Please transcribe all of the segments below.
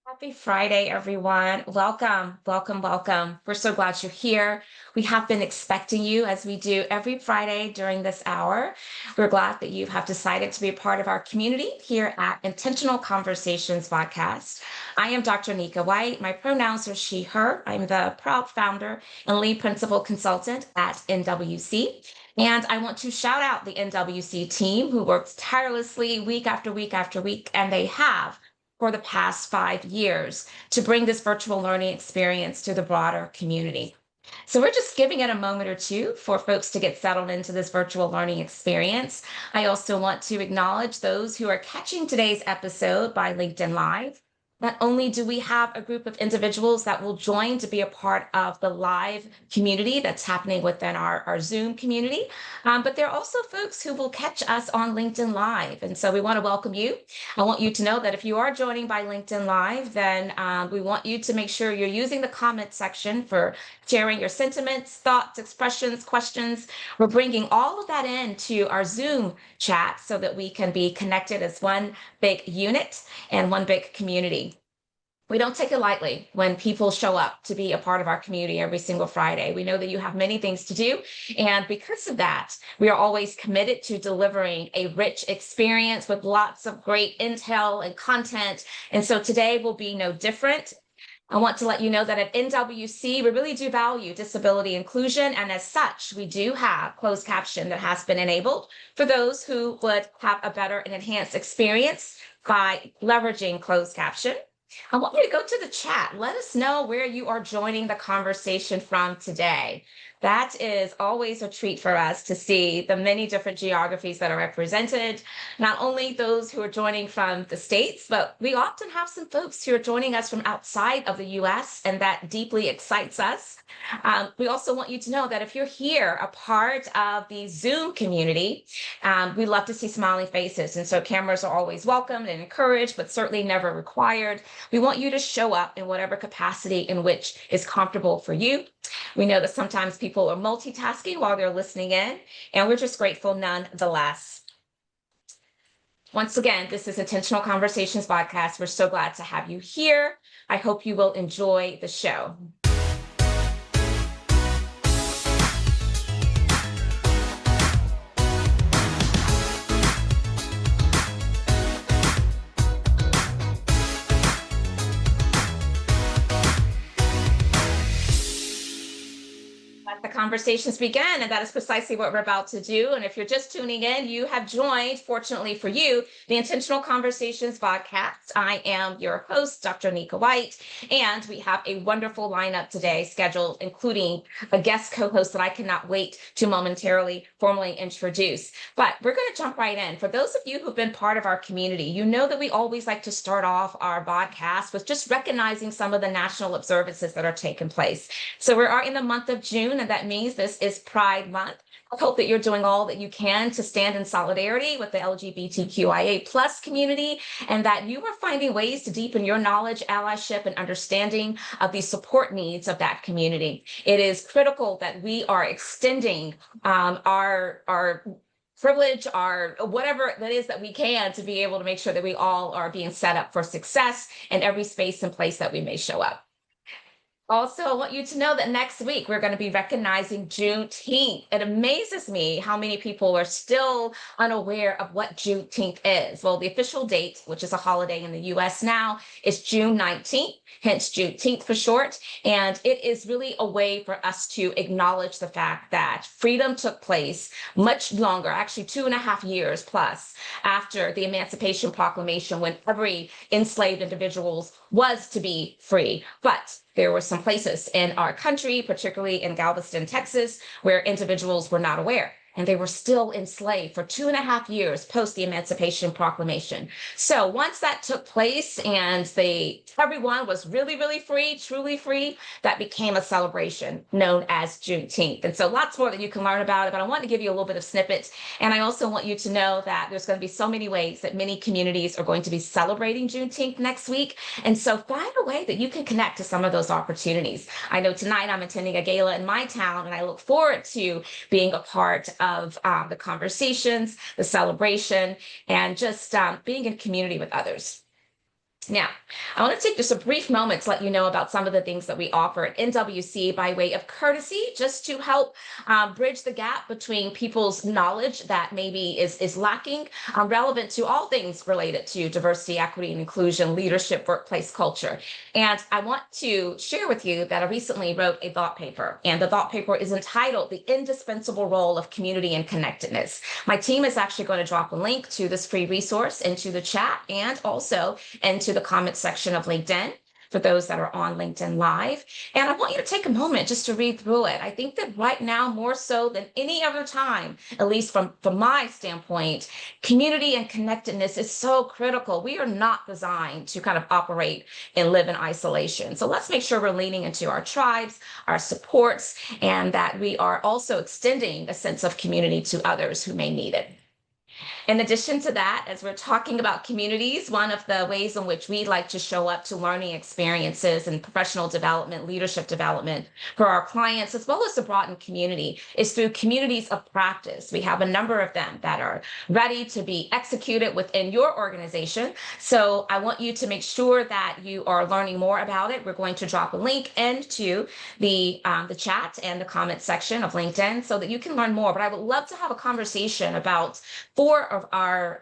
Happy Friday, everyone. Welcome, welcome, welcome. We're so glad you're here. We have been expecting you as we do every Friday during this hour. We're glad that you have decided to be a part of our community here at Intentional Conversations podcast. I am Dr. Nika White. My pronouns are she, her. I'm the proud founder and lead principal consultant at NWC. And I want to shout out the NWC team who works tirelessly week after week after week, and they have for the past 5 years to bring this virtual learning experience to the broader community. So we're just giving it a moment or two for folks to get settled into this virtual learning experience. I also want to acknowledge those who are catching today's episode by LinkedIn Live. Not only do we have a group of individuals that will join to be a part of the live community that's happening within our Zoom community, but there are also folks who will catch us on LinkedIn Live. And so we want to welcome you. I want you to know that if you are joining by LinkedIn Live, then we want you to make sure you're using the comment section for sharing your sentiments, thoughts, expressions, questions. We're bringing all of that into our Zoom chat so that we can be connected as one big unit and one big community. We don't take it lightly when people show up to be a part of our community every single Friday. We know that you have many things to do. And because of that, we are always committed to delivering a rich experience with lots of great intel and content. And so today will be no different. I want to let you know that at NWC, we really do value disability inclusion. And as such, we do have closed caption that has been enabled for those who would have a better and enhanced experience by leveraging closed caption. I want you to go to the chat. Let us know where you are joining the conversation from today. That is always a treat for us to see the many different geographies that are represented, not only those who are joining from the States, but we often have some folks who are joining us from outside of the US, and that deeply excites us. We also want you to know that if you're here, a part of the Zoom community, we love to see smiling faces. And so cameras are always welcomed and encouraged, but certainly never required. We want you to show up in whatever capacity in which is comfortable for you. We know that sometimes people are multitasking while they're listening in, and we're just grateful nonetheless. Once again, this is Intentional Conversations podcast. We're so glad to have you here. I hope you will enjoy the show. Let the conversations begin, and that is precisely what we're about to do. And if you're just tuning in, you have joined, fortunately for you, the Intentional Conversations podcast. I am your host, Dr. Nika White, and we have a wonderful lineup today scheduled, including a guest co-host that I cannot wait to momentarily formally introduce. But we're going to jump right in. For those of you who've been part of our community, you know that we always like to start off our podcast with just recognizing some of the national observances that are taking place. So we are in the month of June, and that means this is Pride Month. I hope that you're doing all that you can to stand in solidarity with the LGBTQIA plus community, and that you are finding ways to deepen your knowledge, allyship, and understanding of the support needs of that community. It is critical that we are extending our privilege, our whatever that is that we can, to be able to make sure that we all are being set up for success in every space and place that we may show up. Also, I want you to know that next week we're going to be recognizing Juneteenth. It amazes me how many people are still unaware of what Juneteenth is. Well, the official date, which is a holiday in the US now, is June 19th, hence Juneteenth for short. And it is really a way for us to acknowledge the fact that freedom took place much longer, actually 2.5 years plus, after the Emancipation Proclamation, when every enslaved individual was to be free. But there were some places in our country, particularly in Galveston, Texas, where individuals were not aware, and they were still enslaved for 2.5 years post the Emancipation Proclamation. So once that took place and everyone was really, really free, truly free, that became a celebration known as Juneteenth. And so lots more that you can learn about it, but I want to give you a little bit of snippets. And I also want you to know that there's going to be so many ways that many communities are going to be celebrating Juneteenth next week. And so find a way that you can connect to some of those opportunities. I know tonight I'm attending a gala in my town, and I look forward to being a part of the conversations, the celebration, and just being in community with others. Now, I want to take just a brief moment to let you know about some of the things that we offer at NWC by way of courtesy, just to help bridge the gap between people's knowledge that maybe is lacking, relevant to all things related to diversity, equity, and inclusion, leadership, workplace culture. And I want to share with you that I recently wrote a thought paper, and the thought paper is entitled The Indispensable Role of Community and Connectedness. My team is actually going to drop a link to this free resource into the chat and also into the comment section of LinkedIn for those that are on LinkedIn Live. And I want you to take a moment just to read through it. I think that right now, more so than any other time, at least from my standpoint, community and connectedness is so critical. We are not designed to kind of operate and live in isolation. So let's make sure we're leaning into our tribes, our supports, and that we are also extending a sense of community to others who may need it. In addition to that, as we're talking about communities, one of the ways in which we like to show up to learning experiences and professional development, leadership development for our clients, as well as the broadened community, is through communities of practice. We have a number of them that are ready to be executed within your organization. So I want you to make sure that you are learning more about it. We're going to drop a link into the chat and the comment section of LinkedIn so that you can learn more. But I would love to have a conversation about four of our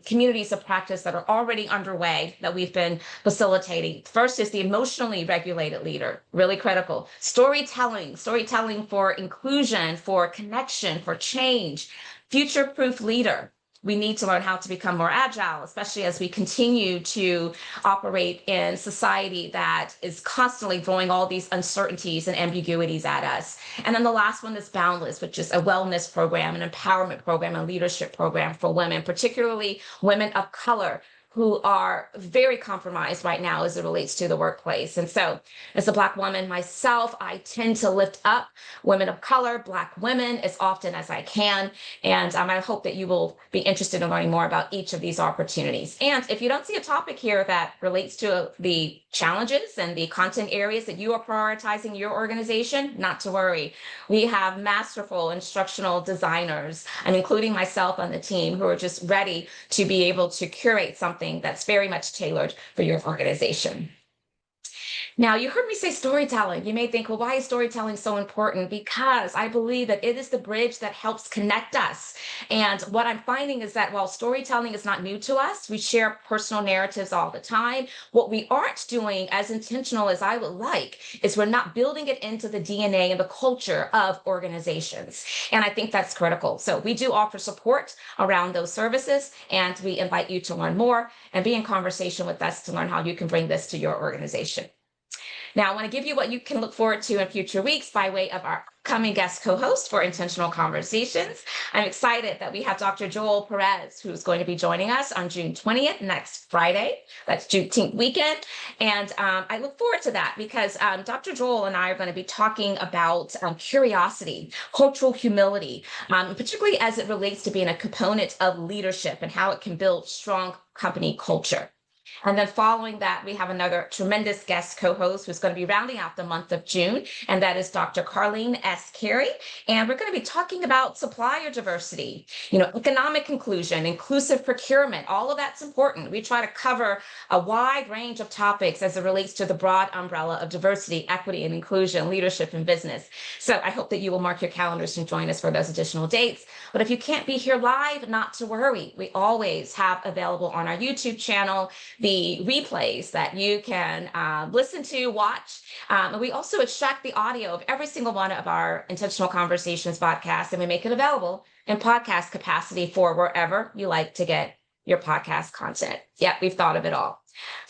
communities of practice that are already underway that we've been facilitating. First is the emotionally regulated leader, really critical. Storytelling for inclusion, for connection, for change. Future-proof leader. We need to learn how to become more agile, especially as we continue to operate in society that is constantly throwing all these uncertainties and ambiguities at us. And then the last one is Boundless, which is a wellness program, an empowerment program, a leadership program for women, particularly women of color, who are very compromised right now as it relates to the workplace. And so as a Black woman myself, I tend to lift up women of color, Black women, as often as I can. And I hope that you will be interested in learning more about each of these opportunities. And if you don't see a topic here that relates to the challenges and the content areas that you are prioritizing in your organization, not to worry. We have masterful instructional designers, and including myself on the team, who are just ready to be able to curate something that's very much tailored for your organization. Now, you heard me say storytelling. You may think, well, why is storytelling so important? Because I believe that it is the bridge that helps connect us. And what I'm finding is that while storytelling is not new to us, we share personal narratives all the time. What we aren't doing as intentional as I would like is we're not building it into the DNA and the culture of organizations. And I think that's critical. So we do offer support around those services, and we invite you to learn more and be in conversation with us to learn how you can bring this to your organization. Now, I want to give you what you can look forward to in future weeks by way of our upcoming guest co-host for Intentional Conversations. I'm excited that we have Dr. Joel Perez, who's going to be joining us on June 20th, next Friday. That's Juneteenth weekend. And I look forward to that because Dr. Joel and I are going to be talking about curiosity, cultural humility, particularly as it relates to being a component of leadership and how it can build strong company culture. And then following that, we have another tremendous guest co-host who's going to be rounding out the month of June, and that is Dr. Carlene S. Carey. And we're going to be talking about supplier diversity, economic inclusion, inclusive procurement. All of that's important. We try to cover a wide range of topics as it relates to the broad umbrella of diversity, equity, and inclusion, leadership, and business. So I hope that you will mark your calendars and join us for those additional dates. But if you can't be here live, not to worry. We always have available on our YouTube channel the replays that you can listen to, watch. And we also extract the audio of every single one of our Intentional Conversations podcasts, and we make it available in podcast capacity for wherever you like to get your podcast content. Yeah, we've thought of it all.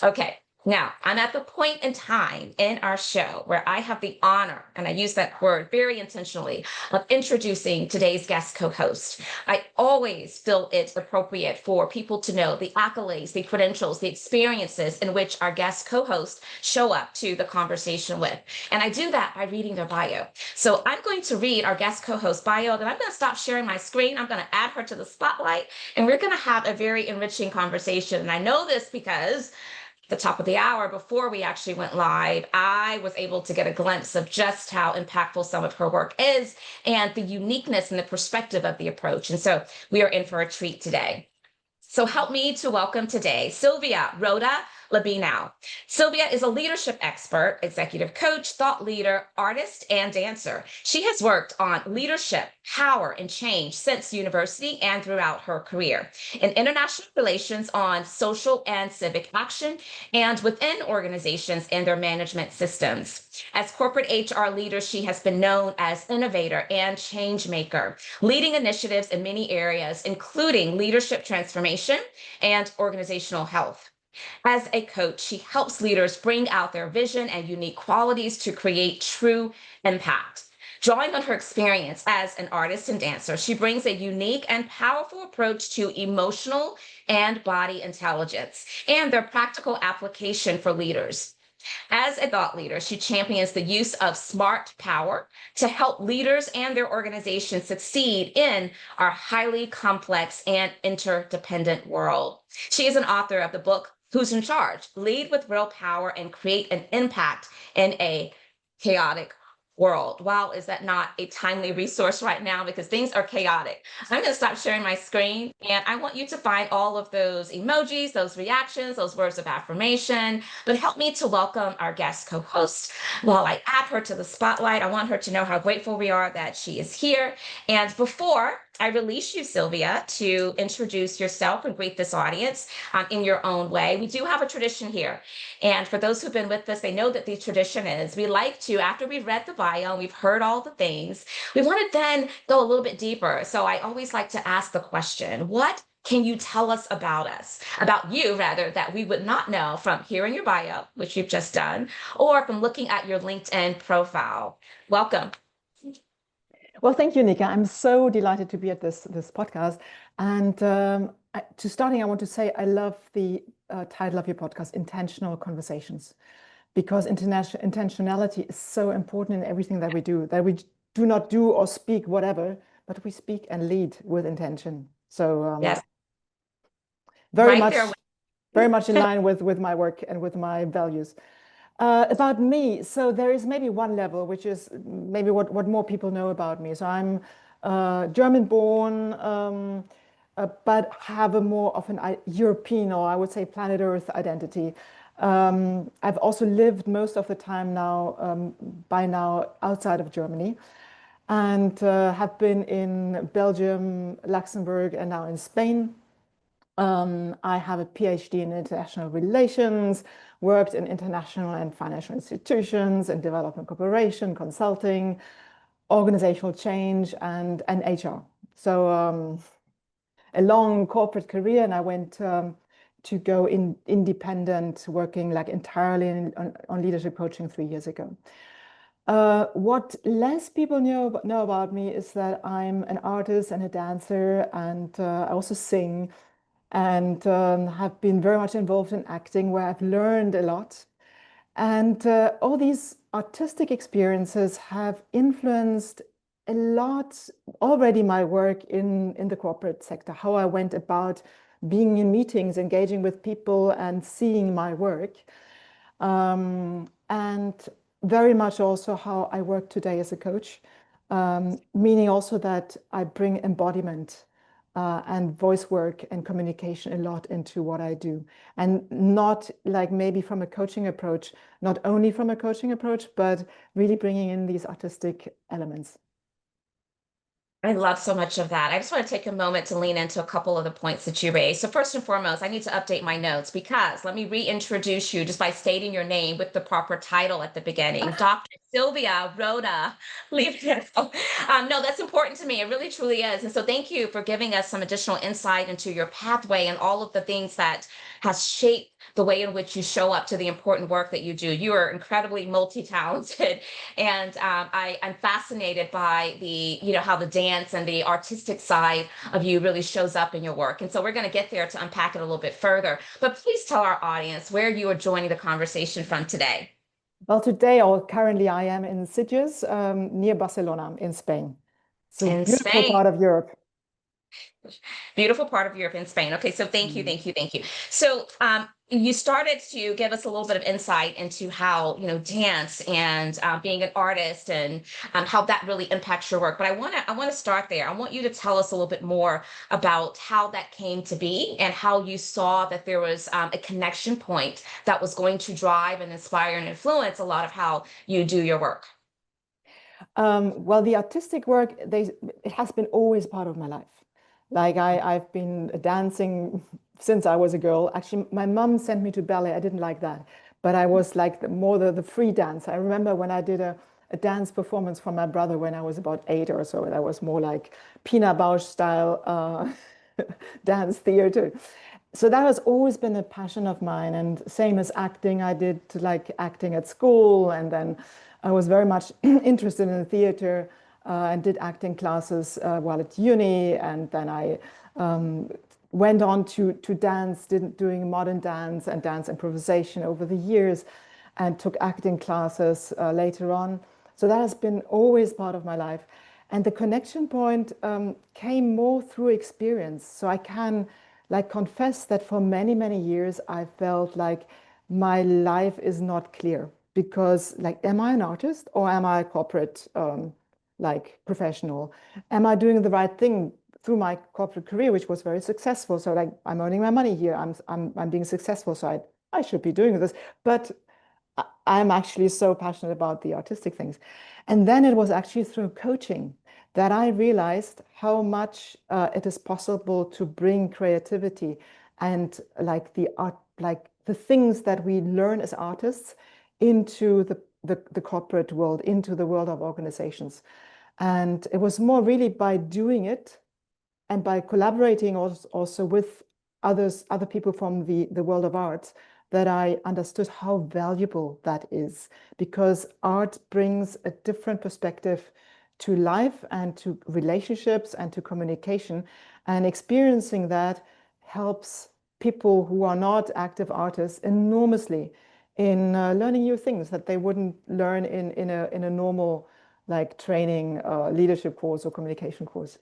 Okay. Now, I'm at the point in time in our show where I have the honor, and I use that word very intentionally, of introducing today's guest co-host. I always feel it's appropriate for people to know the accolades, the credentials, the experiences in which our guest co-hosts show up to the conversation with. And I do that by reading their bio. So I'm going to read our guest co-host bio, then I'm going to stop sharing my screen. I'm going to add her to the spotlight, and we're going to have a very enriching conversation. And I know this because the top of the hour before we actually went live, I was able to get a glimpse of just how impactful some of her work is and the uniqueness and the perspective of the approach. And so we are in for a treat today. So help me to welcome today Sylvia Rohde-Liebenau. Sylvia is a leadership expert, executive coach, thought leader, artist, and dancer. She has worked on leadership, power, and change since university and throughout her career in international relations on social and civic action and within organizations and their management systems. As corporate HR leader, she has been known as innovator and change maker, leading initiatives in many areas, including leadership transformation and organizational health. As a coach, she helps leaders bring out their vision and unique qualities to create true impact. Drawing on her experience as an artist and dancer, she brings a unique and powerful approach to emotional and body intelligence and their practical application for leaders. As a thought leader, she champions the use of smart power to help leaders and their organizations succeed in our highly complex and interdependent world. She is an author of the book, Who's in Charge? Lead with Real Power and Create an Impact in a Chaotic World. Wow, is that not a timely resource right now? Because things are chaotic. I'm going to stop sharing my screen and I want you to find all of those emojis, those reactions, those words of affirmation. But help me to welcome our guest co host. While I add her to the spotlight, I want her to know how grateful we are that she is here. And before I release you, Sylvia, to introduce yourself and greet this audience in your own way. We do have a tradition here. And for those who've been with us, they know that the tradition is we like to, after we've read the bio, we've heard all the things, we want to then go a little bit deeper. So I always like to ask the question, what can you tell us, about you rather, that we would not know from hearing your bio, which you've just done, or from looking at your LinkedIn profile? Welcome. Well, thank you, Nika. I'm so delighted to be at this podcast. And to starting, I want to say I love the title of your podcast, Intentional Conversations, because intentionality is so important in everything that we do, that we do not do or speak whatever, but we speak and lead with intention. So Yes, very right much, there. very much in line with my work and with my values. About me, so there is maybe one level, which is maybe what more people know about me. So I'm German-born, but have a more of an European, or I would say planet Earth identity. I've also lived most of the time now, by now, outside of Germany, and have been in Belgium, Luxembourg, and now in Spain. I have a PhD in international relations, worked in international and financial institutions and development cooperation, consulting, organizational change, and HR. So a long corporate career, and I went to go independent, working like entirely on leadership coaching 3 years ago. What less people know about me is that I'm an artist and a dancer, and I also sing, and have been very much involved in acting, where I've learned a lot. And all these artistic experiences have influenced a lot already my work in the corporate sector, how I went about being in meetings, engaging with people and seeing my work. And very much also how I work today as a coach, meaning also that I bring embodiment and voice work and communication a lot into what I do. And not like maybe from a coaching approach, not only from a coaching approach, but really bringing in these artistic elements. I love so much of that. I just want to take a moment to lean into a couple of the points that you raised. So first and foremost, I need to update my notes because let me reintroduce you just by stating your name with the proper title at the beginning. Dr. Sylvia Rohde-Liebenau. No, that's important to me. It really truly is. And so thank you for giving us some additional insight into your pathway and all of the things that has shaped the way in which you show up to the important work that you do. You are incredibly multi-talented, and I'm fascinated by how the dance and the artistic side of you really shows up in your work. And so we're going to get there to unpack it a little bit further. But please tell our audience where you are joining the conversation from today. Well, today or currently I am in Sitges, near Barcelona in Spain. It's a beautiful part of Europe. Beautiful part of Europe and Spain. Okay, so thank you. So you started to give us a little bit of insight into how dance and being an artist and how that really impacts your work. But I want to start there. I want you to tell us a little bit more about how that came to be and how you saw that there was a connection point that was going to drive and inspire and influence a lot of how you do your work. Well, the artistic work, it has been always part of my life. Like I've been dancing since I was a girl. Actually, my mom sent me to ballet. I didn't like that, but I was like more the free dance. I remember when I did a dance performance for my brother when I was about 8 or so. That was more like Pina Bausch style dance theater. So that has always been a passion of mine. And same as acting, I did like acting at school, and then I was very much interested in the theater and did acting classes while at uni. And then I went on to dance, doing modern dance and dance improvisation over the years, and took acting classes later on. So that has been always part of my life. And the connection point came more through experience. So I can like confess that for many, many years, I felt like my life is not clear because like, am I an artist or am I a corporate like professional? Am I doing the right thing through my corporate career, which was very successful? So like I'm earning my money here. I'm being successful. So I should be doing this. But I'm actually so passionate about the artistic things. And then it was actually through coaching that I realized how much it is possible to bring creativity and like the art, like the things that we learn as artists into the corporate world, into the world of organizations. And it was more really by doing it and by collaborating also with other people from the world of arts, that I understood how valuable that is, because art brings a different perspective to life and to relationships and to communication. And experiencing that helps people who are not active artists enormously in learning new things that they wouldn't learn in a normal like training leadership course or communication course.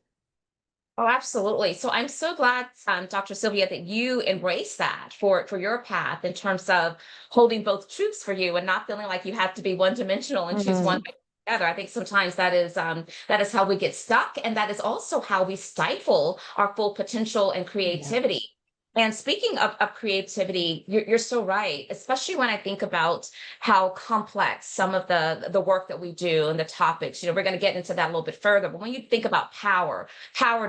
Oh, absolutely. So I'm so glad, Dr. Sylvia, that you embrace that for your path in terms of holding both truths for you and not feeling like you have to be one dimensional and choose one Mhm. way or the other. I think sometimes that is how we get stuck, and that is also how we stifle our full potential and Yeah. creativity. And speaking of creativity, you're so right, especially when I think about how complex some of the work that we do and the topics. We're going to get into that a little bit further. But when you think about power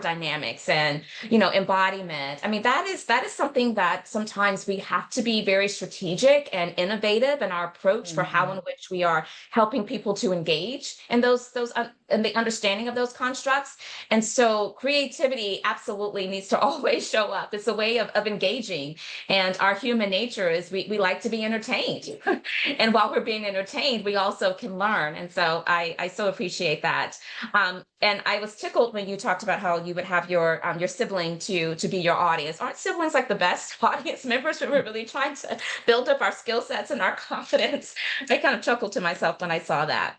dynamics and embodiment, I mean that is something that sometimes we have to be very strategic and innovative in our approach for how in Mhm. which we are helping people to engage in those and the understanding of those constructs. And so creativity absolutely needs to always show up. It's a way of engaging, and our human nature is we like to be entertained. And while we're being entertained, we also can learn. And so I so appreciate that. And I was tickled when you talked about how you would have your sibling to be your audience. Aren't siblings like the best audience members when we're really trying to build up our skill sets and our confidence? I kind of chuckled to myself when I saw that.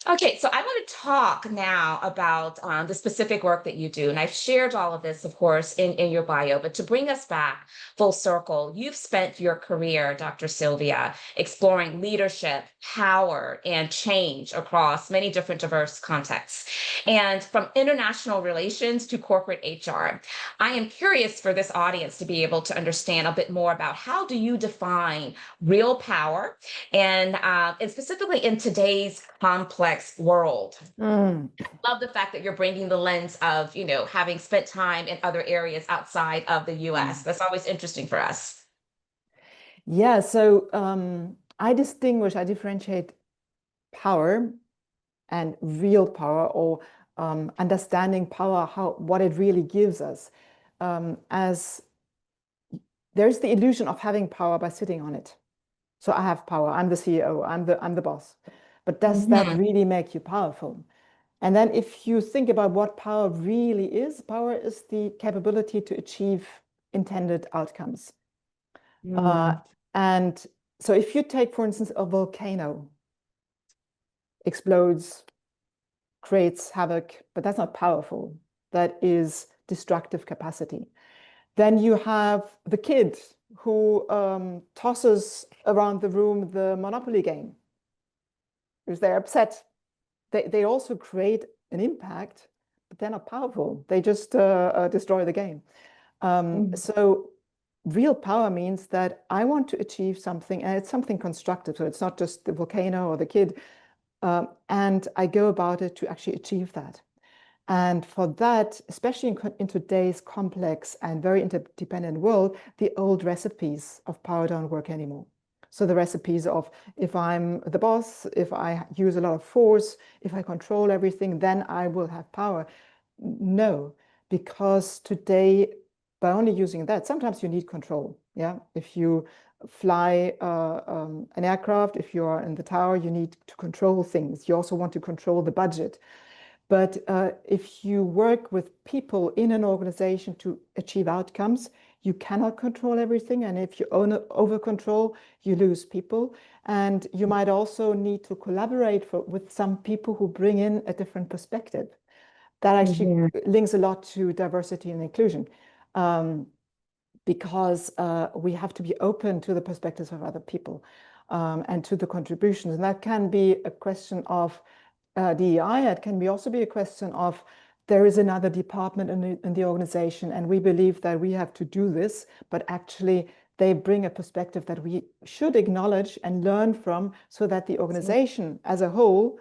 Okay, so I want to talk now about the specific work that you do. And I've shared all of this, of course, in your bio. But to bring us back full circle, you've spent your career, Dr. Sylvia, exploring leadership, power, and change across many different diverse contexts. And from international relations to corporate HR, I am curious for this audience to be able to understand a bit more about how do you define real power and specifically in today's complex world. Mm. Love the fact that you're bringing the lens of, having spent time in other areas outside of the US. Mm. That's always interesting for us. Yeah, so I differentiate power and real power, or understanding power, how what it really gives us. As there's the illusion of having power by sitting on it. So I have power. I'm the CEO. I'm the boss. But does that Mhm. really make you powerful? And then if you think about what power is the capability to achieve intended outcomes. Uh, Mm. and so if you take, for instance, a volcano explodes, creates havoc, but that's not powerful. That is destructive capacity. Then you have the kid who tosses around the room the Monopoly game because they're upset. They also create an impact, but they're not powerful. They just destroy the game. Mhm. So real power means that I want to achieve something, and it's something constructive. So it's not just the volcano or the kid. And I go about it to actually achieve that. And for that, especially in today's complex and very interdependent world, the old recipes of power don't work anymore. So the recipes of if I'm the boss, if I use a lot of force, if I control everything, then I will have power. No, because today, by only using that, sometimes you need control. Yeah, if you fly an aircraft, if you are in the tower, you need to control things. You also want to control the budget. But if you work with people in an organization to achieve outcomes, you cannot control everything. And if you over control, you lose people. And you might also need to collaborate with some people who bring in a different perspective. That actually Mhm. links a lot to diversity and inclusion, because we have to be open to the perspectives of other people, and to the contributions. And that can be a question of DEI. It can also be a question of there is another department in the organization, and we believe that we have to do this, but actually they bring a perspective that we should acknowledge and learn from so that the organization as a whole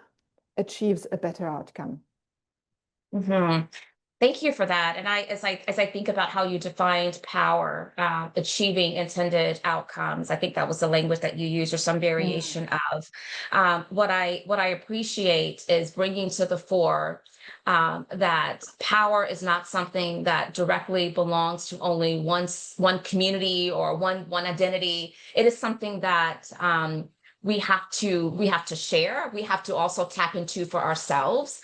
achieves a better outcome. Mhm. Thank you for that. And as I think about how you defined power, achieving intended outcomes, I think that was the language that you used or some Mm. variation of. What I appreciate is bringing to the fore that power is not something that directly belongs to only one community or one identity. It is something that we have to share. We have to also tap into for ourselves,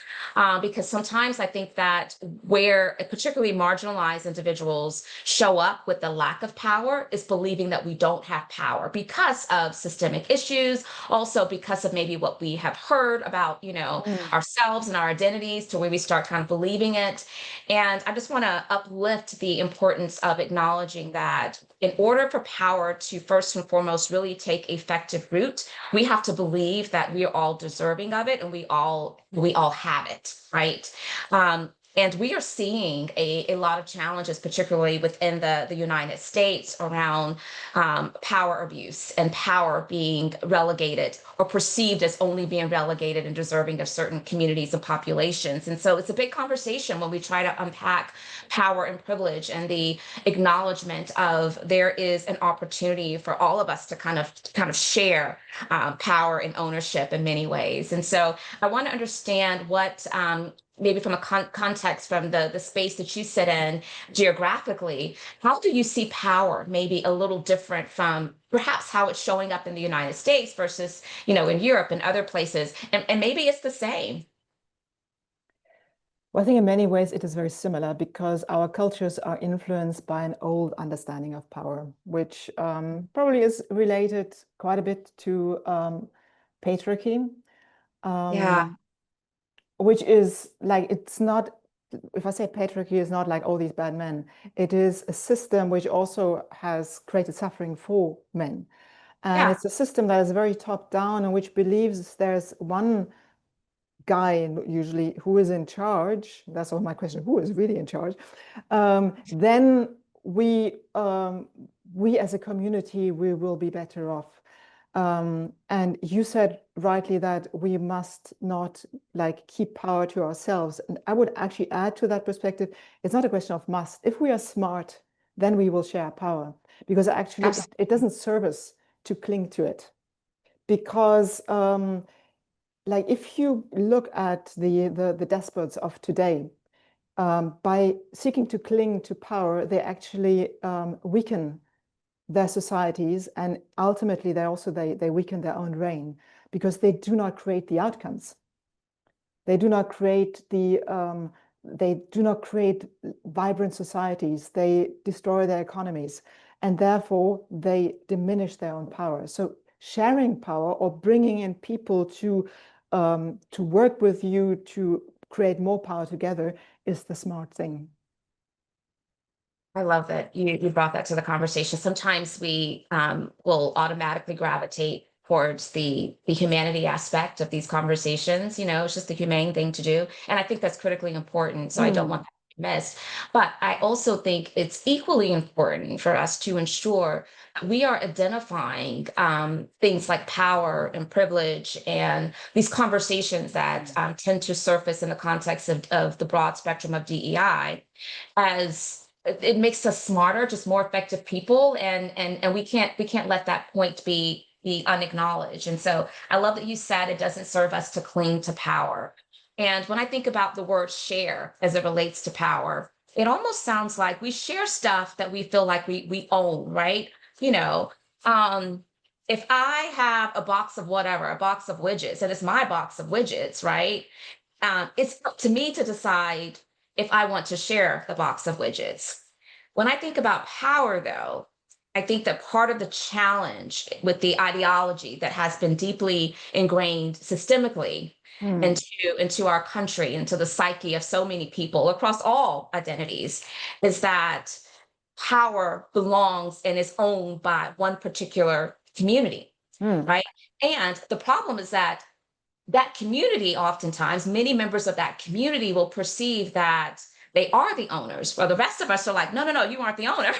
because sometimes I think that where particularly marginalized individuals show up with the lack of power is believing that we don't have power because of systemic issues, also because of maybe what we have heard about, Mm. ourselves and our identities, to where we start kind of believing it. And I just want to uplift the importance of acknowledging that in order for power to first and foremost really take effective root, we have to believe that we are all deserving of it, and we all have it, right? And we are seeing a lot of challenges, particularly within the United States, around power abuse and power being relegated or perceived as only being relegated and deserving of certain communities and populations. And so it's a big conversation when we try to unpack power and privilege, and the acknowledgement of there is an opportunity for all of us to kind of share power and ownership in many ways. And so I want to understand what, maybe from a context from the space that you sit in geographically, how do you see power maybe a little different from perhaps how it's showing up in the United States versus, in Europe and other places? And maybe it's the same. Well, I think in many ways it is very similar because our cultures are influenced by an old understanding of power, which probably is related quite a bit to patriarchy, Yeah, um, which is like, it's not, if I say patriarchy is not like all these bad men, it is a system which also has created suffering for men. And yeah, it's a system that is very top down and which believes there's one guy usually who is in charge. That's all my question. Who is really in charge? Then we as a community, we will be better off. And you said rightly that we must not like keep power to ourselves. And I would actually add to that perspective, it's not a question of must. If we are smart, then we will share power because actually it absolutely. doesn't serve us to cling to it because like if you look at the despots of today, by seeking to cling to power, they actually weaken their societies, and ultimately they weaken their own reign because they do not create the outcomes. They do not create vibrant societies. They destroy their economies, and therefore they diminish their own power. So sharing power or bringing in people to work with you to create more power together is the smart thing. I love that you brought that to the conversation. Sometimes we will automatically gravitate towards the humanity aspect of these conversations. You know, it's just the humane thing to do, and I think that's critically important. So I don't want Mm, that to be missed. But I also think it's equally important for us to ensure that we are identifying things like power and privilege and these conversations that tend to surface in the context of the broad spectrum of DEI as it makes us smarter, just more effective people, and we can't let that point be unacknowledged. And so I love that you said it doesn't serve us to cling to power. And when I think about the word share as it relates to power, it almost sounds like we share stuff that we feel like we own, right? You know, um, if I have a box of whatever, a box of widgets, and it's my box of widgets, right? It's up to me to decide if I want to share the box of widgets. When I think about power, though, I think that part of the challenge with the ideology that has been deeply ingrained systemically mm, into our country, into the psyche of so many people across all identities, is that power belongs and is owned by one particular community, mm, right? And the problem is that that community, oftentimes many members of that community will perceive that they are the owners, while the rest of us are like, no, no, no, you aren't the owner.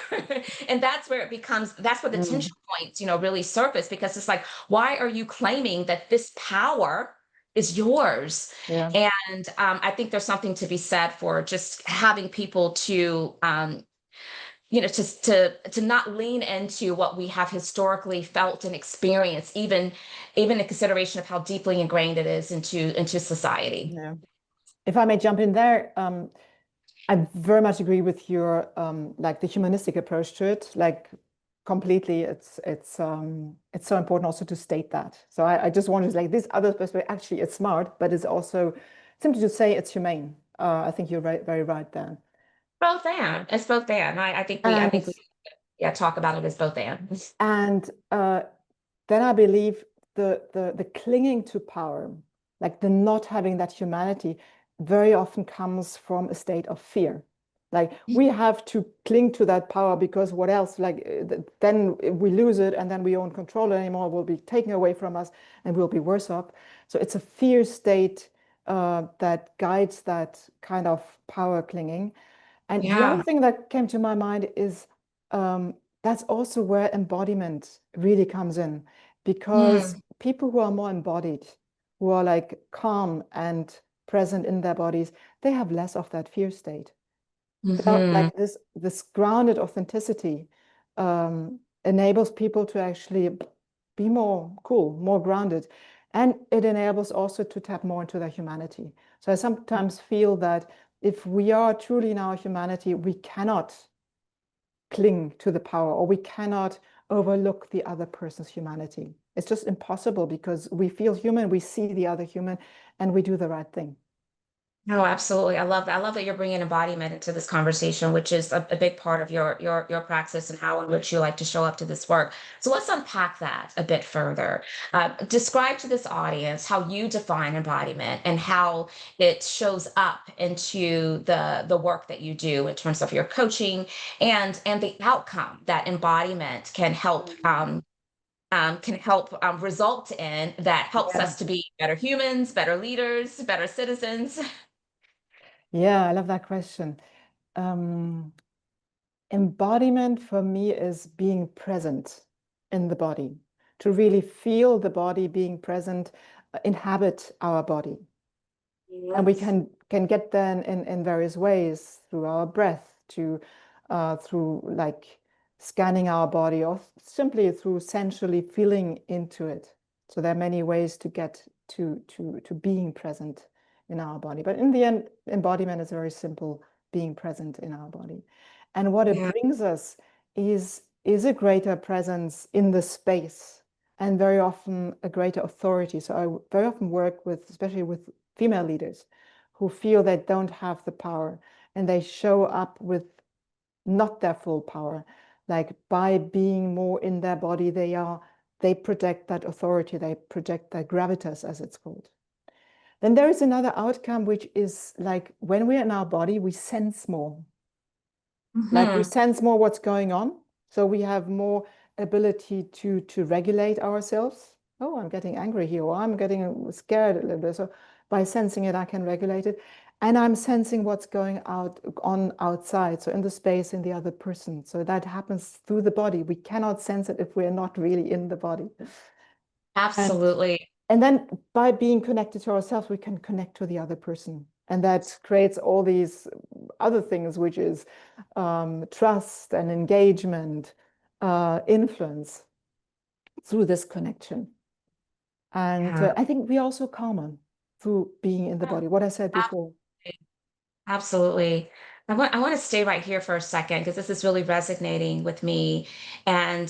And that's where it becomes, that's where the mm. tension points, really surface, because it's like, why are you claiming that this power is yours? Yeah. And I think there's something to be said for just having people to to not lean into what we have historically felt and experienced, even in consideration of how deeply ingrained it is into society. Yeah. If I may jump in there, I very much agree with your like the humanistic approach to it. Like completely, it's so important also to state that. So I just wanted to like this other perspective. Actually, it's smart, but it's also simply to say it's humane. I think you're right, very right there. Both and it's both and I And think we yeah talk about it as both and. and then I believe the clinging to power, like the not having that humanity, very often comes from a state of fear. Like we have to cling to that power because what else? Like then we lose it and then we won't control it anymore. It will be taken away from us and we'll be worse off. So it's a fear state that guides that kind of power clinging. And the other Yeah. thing that came to my mind is that's also where embodiment really comes in, because Mm, people who are more embodied, who are like calm and present in their bodies, they have less of that fear state. They're hmm. like this grounded authenticity enables people to actually be more cool, more grounded, and it enables also to tap more into their humanity. So I sometimes feel that if we are truly in our humanity, we cannot cling to the power or we cannot overlook the other person's humanity. It's just impossible because we feel human, we see the other human, and we do the right thing. No, absolutely. I love that. I love that you're bringing embodiment into this conversation, which is a big part of your practice and how in which you like to show up to this work. So let's unpack that a bit further. Describe to this audience how you define embodiment and how it shows up into the work that you do in terms of your coaching and the outcome that embodiment can help result in that helps Yeah. us to be better humans, better leaders, better citizens. Yeah, I love that question. Um, Embodiment for me is being present in the body, to really feel the body being present, inhabit our body. And we Yes. can get there in various ways through our breath, to through like scanning our body, or simply through sensually feeling into it. So there are many ways to get to being present in our body. But in the end, embodiment is very simple, being present in our body. And what it Yeah. brings us is a greater presence in the space and very often a greater authority. So I very often work with, especially with female leaders who feel they don't have the power and they show up with not their full power. Like by being more in their body, they project that authority, they project that gravitas, as it's called. Then there is another outcome, which is like when we're in our body, we sense more. Like we Mhm. sense more what's going on. So we have more ability to regulate ourselves. Oh, I'm getting angry here, or I'm getting scared a little bit. So by sensing it, I can regulate it. And I'm sensing what's going on outside, so in the space in the other person. So that happens through the body. We cannot sense it if we're not really in the body. And Absolutely. and then by being connected to ourselves, we can connect to the other person. And that creates all these other things, which is trust and engagement, influence through this connection. And Yeah. I think we also calmer through being in the body, what I said before. Absolutely. I want to stay right here for a second because this is really resonating with me. And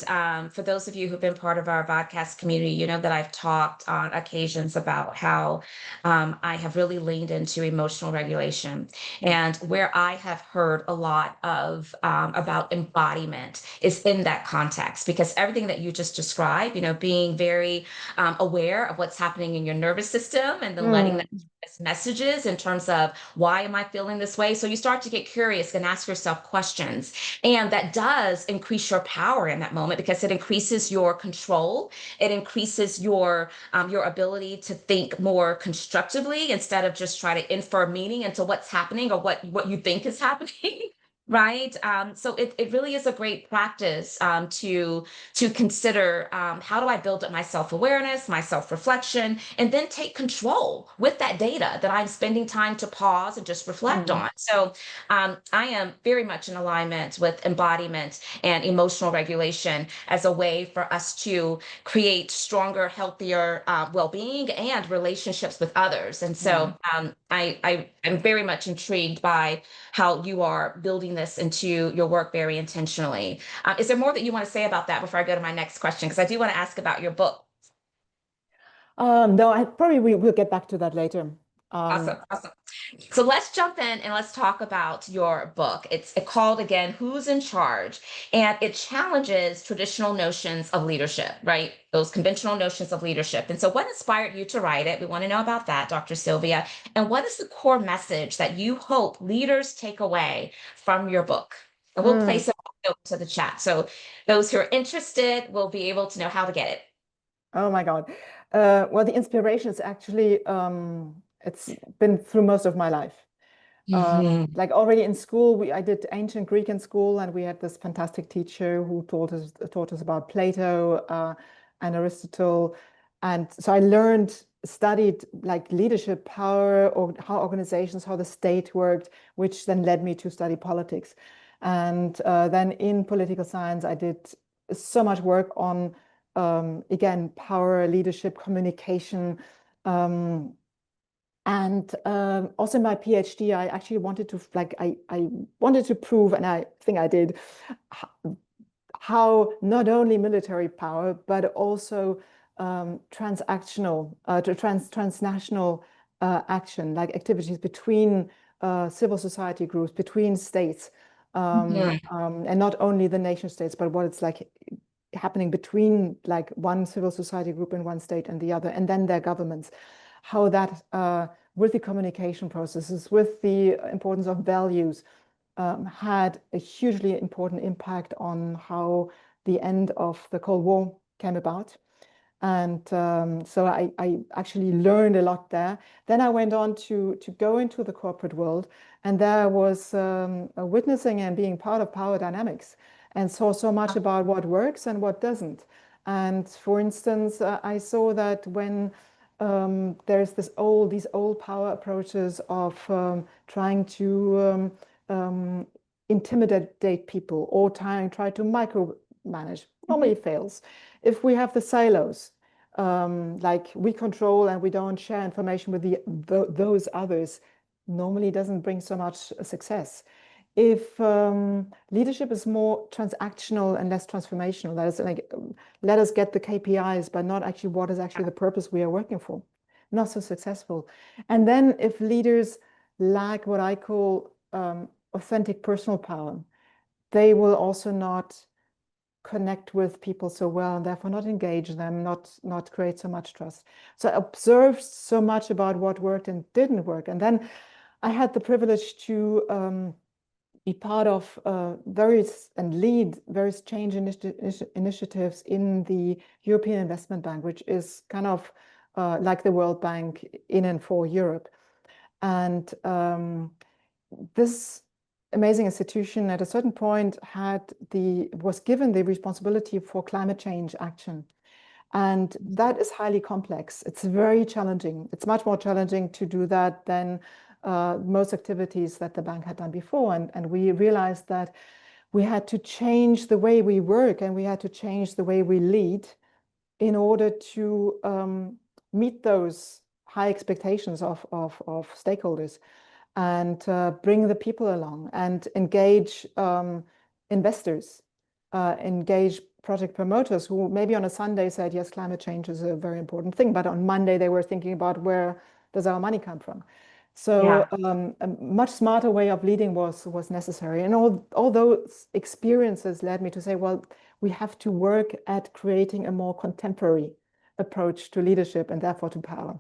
for those of you who've been part of our podcast community, you know that I've talked on occasions about how I have really leaned into emotional regulation. And where I have heard a lot of about embodiment is in that context, because everything that you just described, being very aware of what's happening in your nervous system and then letting that Mm, as messages in terms of why am I feeling this way? So you start to get curious and ask yourself questions. And that does increase your power in that moment because it increases your control. It increases your ability to think more constructively instead of just try to infer meaning into what's happening or what you think is happening. Right. So it really is a great practice to consider how do I build up my self-awareness, my self-reflection, and then take control with that data that I'm spending time to pause and just reflect mm, on. So I am very much in alignment with embodiment and emotional regulation as a way for us to create stronger, healthier well-being and relationships with others. And mm. so I am very much intrigued by how you are building this into your work very intentionally. Is there more that you want to say about that before I go to my next question? Because I do want to ask about your book. No, I probably we'll get back to that later. Um, Awesome, awesome. So let's jump in and let's talk about your book. It's called again, Who's in Charge? And it challenges traditional notions of leadership, right? Those conventional notions of leadership. And so, what inspired you to write it? We want to know about that, Dr. Sylvia. And what is the core message that you hope leaders take away from your book? And we'll mm. place it to the chat. So, those who are interested will be able to know how to get it. Oh my God. Well, the inspiration is actually it's been through most of my life. Mhm. Like already in school, I did ancient Greek in school, and we had this fantastic teacher who taught us about Plato and Aristotle, and so I studied like leadership, power, or how organizations, how the state worked, which then led me to study politics, and then in political science, I did so much work on again power, leadership, communication. Um, and also in my PhD, I actually wanted to I wanted to prove, and I think I did, how not only military power but also transactional, transnational action, like activities between civil society groups, between states, Mhm. and not only the nation states, but what it's like happening between like one civil society group in one state and the other, and then their governments, how that with the communication processes, with the importance of values, had a hugely important impact on how the end of the Cold War came about. And so I actually learned a lot there. Then I went on to go into the corporate world, and there I was witnessing and being part of power dynamics, and saw so much about what works and what doesn't. And for instance, I saw that when there's these old power approaches of trying to intimidate people or try to micromanage, normally fails. If we have the silos, like we control and we don't share information with those others, normally doesn't bring so much success. If leadership is more transactional and less transformational, let us get the KPIs, but not actually what is actually the purpose we are working for, not so successful. And then if leaders lack what I call authentic personal power, they will also not connect with people so well, and therefore not engage them, not create so much trust. So I observed so much about what worked and didn't work. And then I had the privilege to be part of various and lead various change initiatives in the European Investment Bank, which is kind of like the World Bank in and for Europe. And this amazing institution at a certain point was given the responsibility for climate change action. And that is highly complex. It's very challenging. It's much more challenging to do that than most activities that the bank had done before. And we realized that we had to change the way we work and we had to change the way we lead in order to meet those high expectations of stakeholders and bring the people along and engage investors, engage project promoters who maybe on a Sunday said, yes, climate change is a very important thing, but on Monday they were thinking about where does our money come from. So a much smarter way of leading was necessary. And all those experiences led me to say, well, we have to work at creating a more contemporary approach to leadership and therefore to power.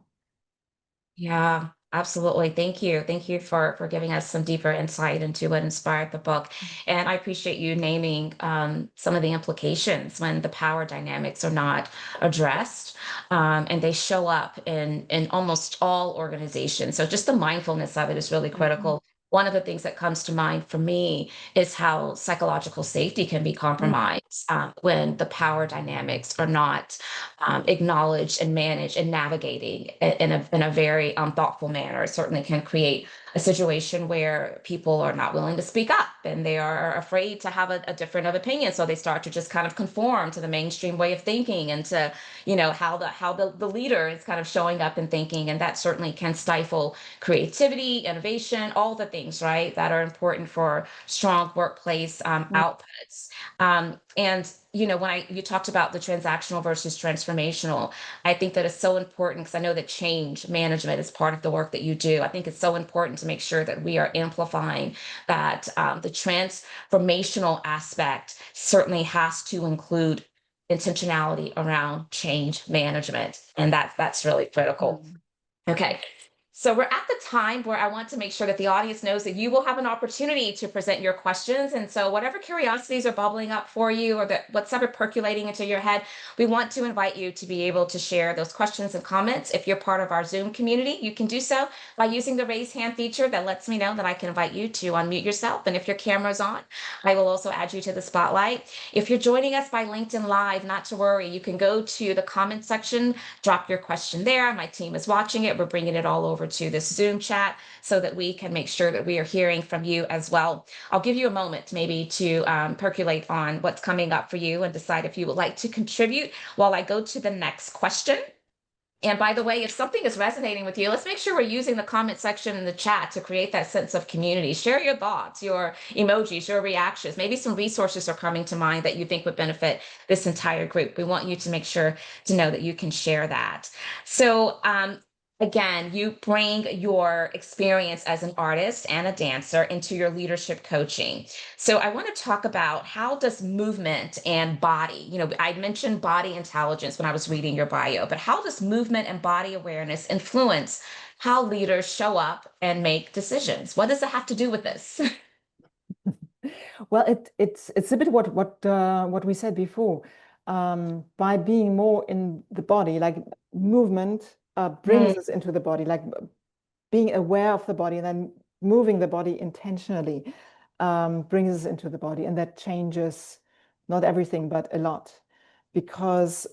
Yeah, absolutely. Thank you. Thank you for giving us some deeper insight into what inspired the book. And I appreciate you naming some of the implications when the power dynamics are not addressed, and they show up in almost all organizations. So just the mindfulness of it is really critical. One of the things that comes to mind for me is how psychological safety can be compromised when the power dynamics are not acknowledged and managed and navigating in a very thoughtful manner. It certainly can create a situation where people are not willing to speak up and they are afraid to have a different of opinion. So they start to just kind of conform to the mainstream way of thinking and to, how the leader is kind of showing up and thinking. And that certainly can stifle creativity, innovation, all the things, right, that are important for strong workplace outputs. And when you talked about the transactional versus transformational, I think that is so important because I know that change management is part of the work that you do. I think it's so important to make sure that we are amplifying that the transformational aspect certainly has to include intentionality around change management, and that's really critical. Okay. So we're at the time where I want to make sure that the audience knows that you will have an opportunity to present your questions. And so whatever curiosities are bubbling up for you or what's ever percolating into your head, we want to invite you to be able to share those questions and comments. If you're part of our Zoom community, you can do so by using the raise hand feature that lets me know that I can invite you to unmute yourself. And if your camera's on, I will also add you to the spotlight. If you're joining us by LinkedIn Live, not to worry, you can go to the comment section, drop your question there. My team is watching it. We're bringing it all over to this Zoom chat so that we can make sure that we are hearing from you as well. I'll give you a moment maybe to percolate on what's coming up for you and decide if you would like to contribute while I go to the next question. And by the way, if something is resonating with you, let's make sure we're using the comment section in the chat to create that sense of community. Share your thoughts, your emojis, your reactions. Maybe some resources are coming to mind that you think would benefit this entire group. We want you to make sure to know that you can share that. So, again, you bring your experience as an artist and a dancer into your leadership coaching. So I want to talk about how does movement and body, I mentioned body intelligence when I was reading your bio, but how does movement and body awareness influence how leaders show up and make decisions? What does it have to do with this? Well, it's a bit what we said before. By being more in the body, like movement brings us into the body, like being aware of the body and then moving the body intentionally brings us into the body, and that changes not everything, but a lot, because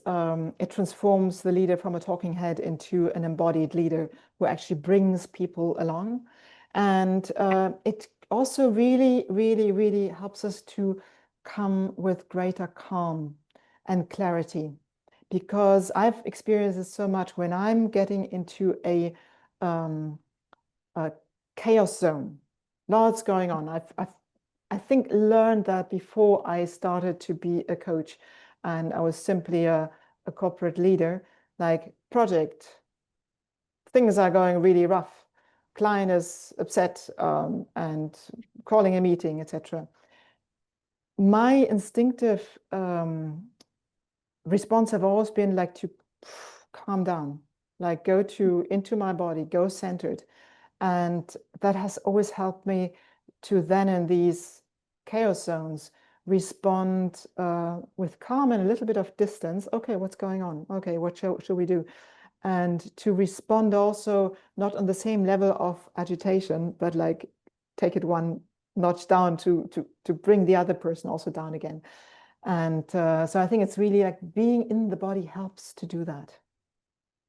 it transforms the leader from a talking head into an embodied leader who actually brings people along. And it also really, really, really helps us to come with greater calm and clarity. Because I've experienced this so much when I'm getting into a chaos zone, lots going on. I think learned that before I started to be a coach, and I was simply a corporate leader, like project, things are going really rough. Client is upset and calling a meeting, etc. My instinctive response have always been like to calm down, like into my body, go centered. And that has always helped me to then in these chaos zones respond with calm and a little bit of distance. Okay, what's going on? Okay, what should we do? And to respond also not on the same level of agitation, but like take it one notch down to bring the other person also down again. And so I think it's really like being in the body helps to do that.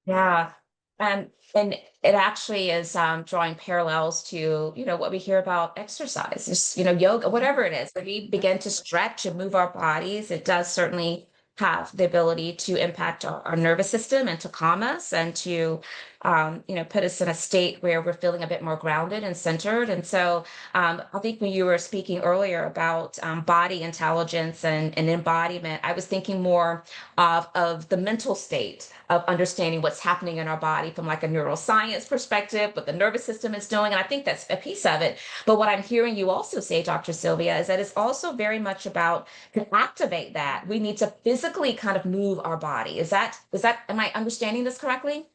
Yeah. And it actually is drawing parallels to, what we hear about exercise, just, yoga, whatever it is. When we begin to stretch and move our bodies, it does certainly have the ability to impact our nervous system and to calm us and to, put us in a state where we're feeling a bit more grounded and centered. And so I think when you were speaking earlier about body intelligence and embodiment, I was thinking more of the mental state of understanding what's happening in our body from like a neuroscience perspective, what the nervous system is doing. And I think that's a piece of it. But what I'm hearing you also say, Dr. Sylvia, is that it's also very much about to activate that. We need to physically kind of move our body. Am I understanding this correctly?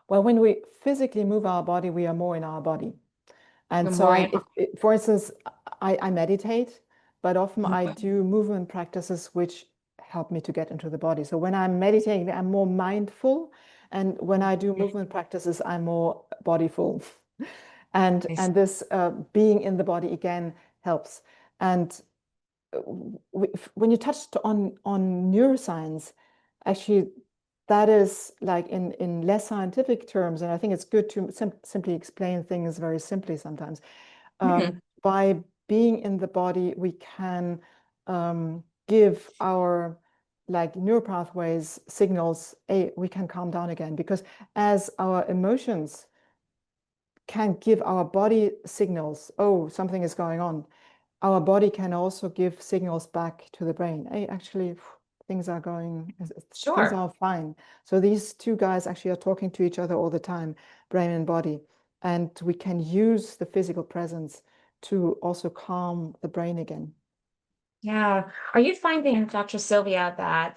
Well, when we physically move our body, we are more in our body. And so Memorial. for instance, I meditate, but often I do movement practices which help me to get into the body. So when I'm meditating, I'm more mindful. And when I do movement practices, I'm more bodyful. And this being in the body again helps. And when you touched on neuroscience, actually, that is like in less scientific terms, and I think it's good to simply explain things very simply sometimes. By being in the body, we can give our like neural pathways signals, hey, we can calm down again, because as our emotions can give our body signals, oh, something is going on, our body can also give signals back to the brain. Hey, actually, things Sure. are fine. So these two guys actually are talking to each other all the time, brain and body. And we can use the physical presence to also calm the brain again. Yeah. Are you finding, Dr. Sylvia, that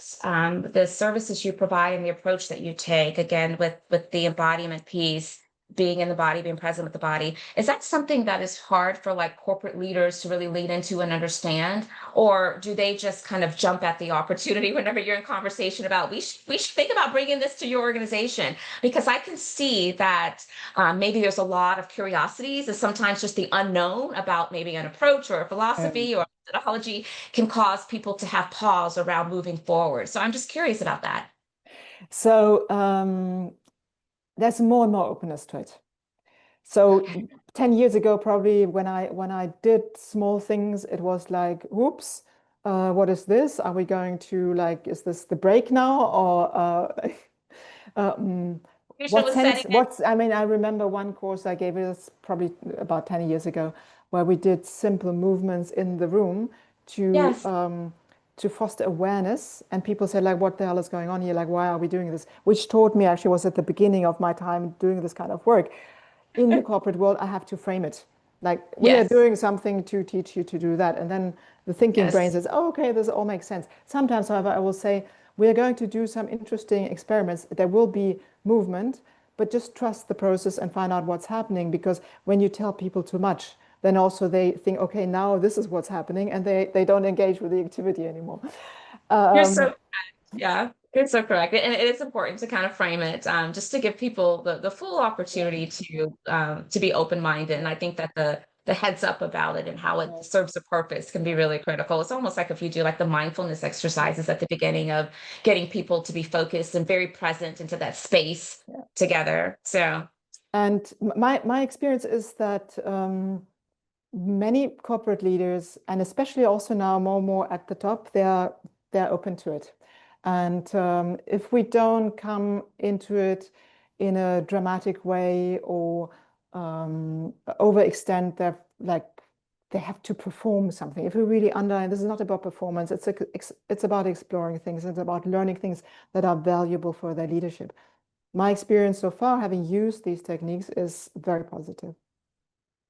the services you provide and the approach that you take, again, with the embodiment piece, being in the body, being present with the body, is that something that is hard for like corporate leaders to really lean into and understand? Or do they just kind of jump at the opportunity whenever you're in conversation about we should think about bringing this to your organization? Because I can see that maybe there's a lot of curiosities and sometimes just the unknown about maybe an approach or a philosophy or methodology can cause people to have pause around moving forward. So I'm just curious about that. So there's more and more openness to it. So Okay. 10 years ago, probably when I did small things, it was like, whoops, what is this? Are we going to like, is this the break now? Or Future what was setting sense? it. I mean, I remember one course I gave, it was probably about 10 years ago, where we did simple movements in the room Yes. to foster awareness. And people said, like, what the hell is going on here? Like, why are we doing this? Which taught me, actually was at the beginning of my time doing this kind of work. In the corporate world, I have to frame it. Like, we are Yes. doing something to teach you to do that. And then the thinking brain Yes. says, oh, okay, this all makes sense. Sometimes, however, I will say, we are going to do some interesting experiments. There will be movement, but just trust the process and find out what's happening. Because when you tell people too much, then also they think, okay, now this is what's happening, and they don't engage with the activity anymore. You're Um, so Yeah, you're so correct. And it is important to kind of frame it just to give people the full opportunity to be open-minded. And I think that the heads up about it and how it yeah. serves a purpose can be really critical. It's almost like if you do like the mindfulness exercises at the beginning of getting people to be focused and very present into that space together. So And my experience is that many corporate leaders, and especially also now more and more at the top, they're open to it. And if we don't come into it in a dramatic way or overextend their like they have to perform something. If we really underline, this is not about performance. It's about exploring things. It's about learning things that are valuable for their leadership. My experience so far, having used these techniques, is very positive.